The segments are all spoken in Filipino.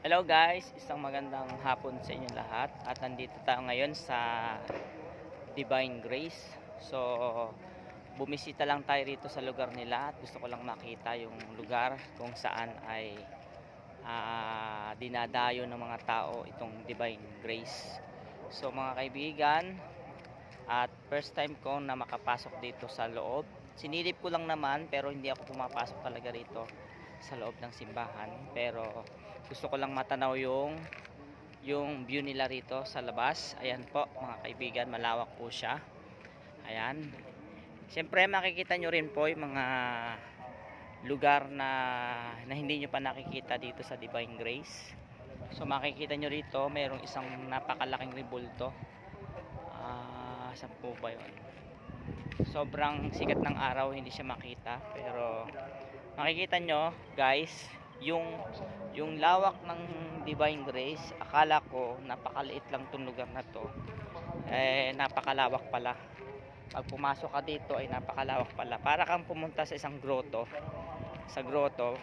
Hello guys, isang magandang hapon sa inyo lahat at nandito tayo ngayon sa Divine Grace. So, bumisita lang tayo rito sa lugar nila at gusto ko lang makita yung lugar kung saan ay dinadayo ng mga tao itong Divine Grace. So mga kaibigan, at first time ko na makapasok dito sa loob. Sinilip ko lang naman pero hindi ako pumapasok talaga rito sa loob ng simbahan, pero gusto ko lang matanaw yung view nila rito sa labas. Ayan po mga kaibigan, malawak po siya. Ayan, siyempre makikita nyo rin po yung mga lugar na hindi nyo pa nakikita dito sa Divine Grace. So makikita nyo rito mayroong isang napakalaking rebulto. Saan po ba yun? Sobrang sikat ng araw, hindi siya makita, pero makikita nyo guys yung lawak ng Divine Grace. Akala ko napakaliit lang tong lugar na to, napakalawak pala. Pag pumasok ka dito ay napakalawak pala, para kang pumunta sa isang grotto. Sa grotto,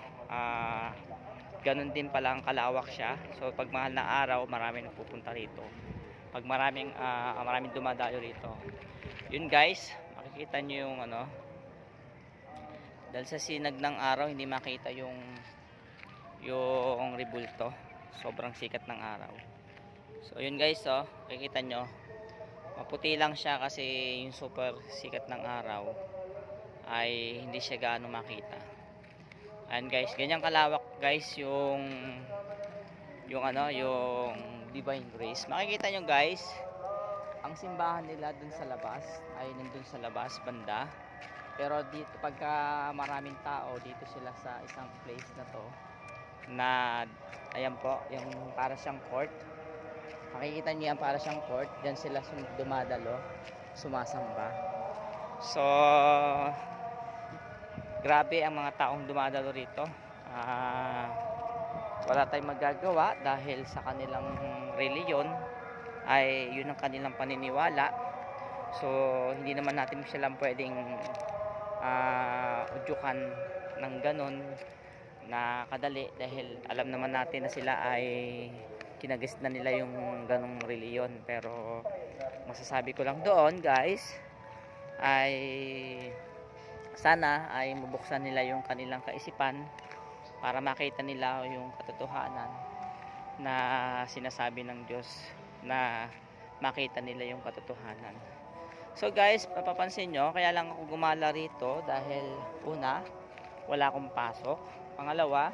ganun din pala ang kalawak siya. So pag mahal na araw, marami nagpupunta rito. Pag maraming dumadayo rito, yun guys, makikita nyo yung dahil sa sinag ng araw hindi makita yung rebulto, sobrang sikat ng araw. So yun guys, makikita nyo maputi lang siya kasi yung super sikat ng araw ay hindi siya gaano makita. And guys, ganyan kalawak guys yung Divine Grace. Makikita nyo guys, ang simbahan nila dun sa labas ay nandun sa labas banda, pero dito pagka maraming tao dito sila sa isang place na to na ayan po, yung para siyang court. Makikita niyo yan, para siyang court. Diyan sila dumadalo, sumasamba. So grabe ang mga taong dumadalo rito. Wala tayong magagawa dahil sa kanilang reliyon ay yun ang kanilang paniniwala. So hindi naman natin sila pwedeng udyukan ng ganon na kadali, dahil alam naman natin na sila ay kinagis na nila yung ganong reliyon. Pero masasabi ko lang doon guys ay sana ay mabuksan nila yung kanilang kaisipan para makita nila yung katotohanan na sinasabi ng Diyos, na makita nila yung katotohanan. So guys, mapapansin nyo, kaya lang ako gumala rito dahil una, wala akong pasok. Pangalawa,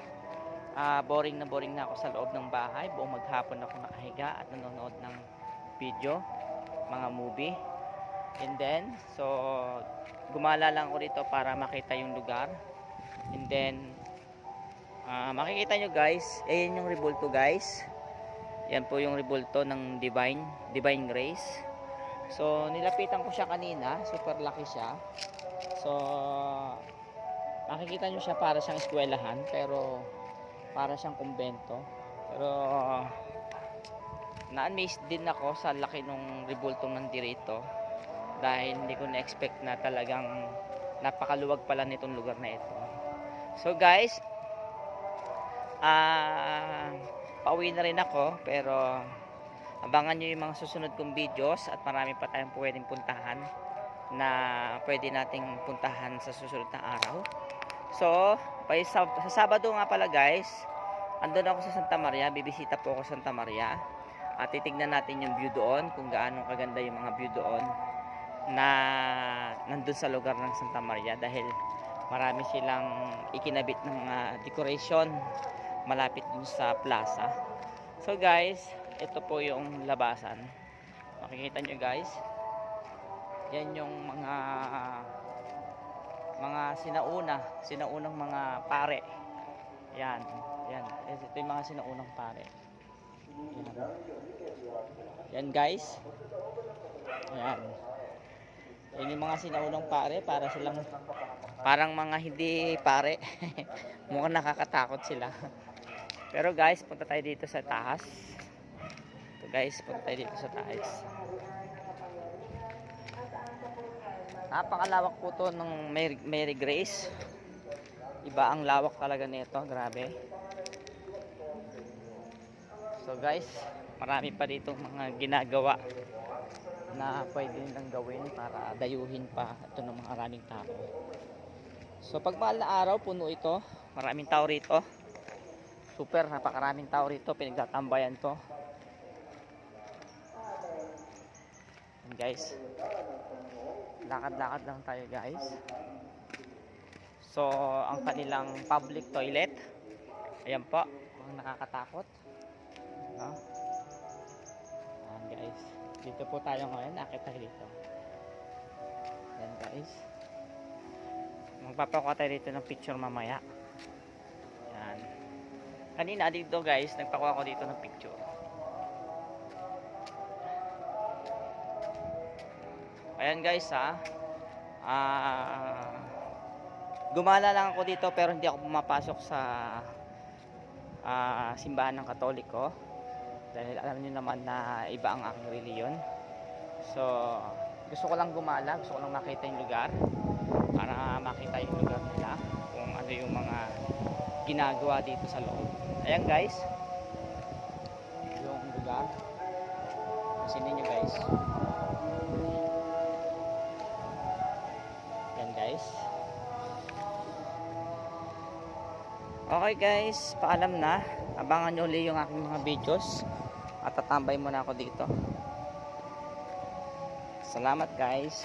boring na ako sa loob ng bahay. Buong maghapon ako nakahiga at nanonood ng video, mga movie. And then, so gumala lang ako rito para makita yung lugar. And then makikita nyo guys, ayan yung rebulto guys. Yan po yung rebulto ng Divine Grace. So nilapitan ko siya kanina, super laki siya. So makikita nyo siya, para siyang eskwelahan, pero para siyang kumbento. Pero na-amaze din ako sa laki ng rebultong nandirito, dahil hindi ko na-expect na talagang napakaluwag pala nitong lugar na ito. So guys, pauwi na rin ako, pero abangan nyo yung mga susunod kong videos at marami pa tayong pwedeng puntahan na pwede nating puntahan sa susunod na araw. So sa Sabado nga pala guys, andun ako sa Santa Maria, bibisita po ako sa Santa Maria at titignan natin yung view doon, kung gaano kaganda yung mga view doon na nandun sa lugar ng Santa Maria, dahil marami silang ikinabit ng mga decoration malapit dun sa plaza. So guys, ito po yung labasan. Makikita nyo guys, yan yung mga sinaunang mga pare. Yan. Ito yung mga sinaunang pare. Yan guys. Yan yung mga sinaunang pare, para silang parang mga hindi pare. Mukhang nakakatakot sila. Pero guys, punta tayo dito sa taas. Punta tayo dito sa taas. Napakalawak po to ng Mary Grace. Iba ang lawak talaga nito, grabe. So guys, marami pa dito mga ginagawa na pwede nilang gawin para dayuhin pa ito ng mga maraming tao. So pag mahal na araw, puno ito. Maraming tao rito. Super, napakaraming tao rito. Pinagtatambayan to. And guys, lakad-lakad lang tayo guys. So ang kanilang public toilet, ayan po, ang nakakatakot, no? Ayan guys, dito po tayo ngayon. Akit tayo dito. Ayan guys, magpapakuha tayo dito ng picture mamaya. Ayan, kanina dito guys, nagpakuha ko dito ng picture. Ayan guys ha, gumala lang ako dito pero hindi ako pumapasok sa simbahan ng Katoliko dahil alam niyo naman na iba ang aking reliyon. So gusto ko lang gumala, gusto ko lang makita yung lugar para makita yung lugar nila, kung ano yung mga ginagawa dito sa loob. Ayan guys, yung lugar, pasinin nyo guys. Ayan guys. Okay guys, paalam na. Abangan nyo ulit yung aking mga videos at tatambay muna ako dito. Salamat guys.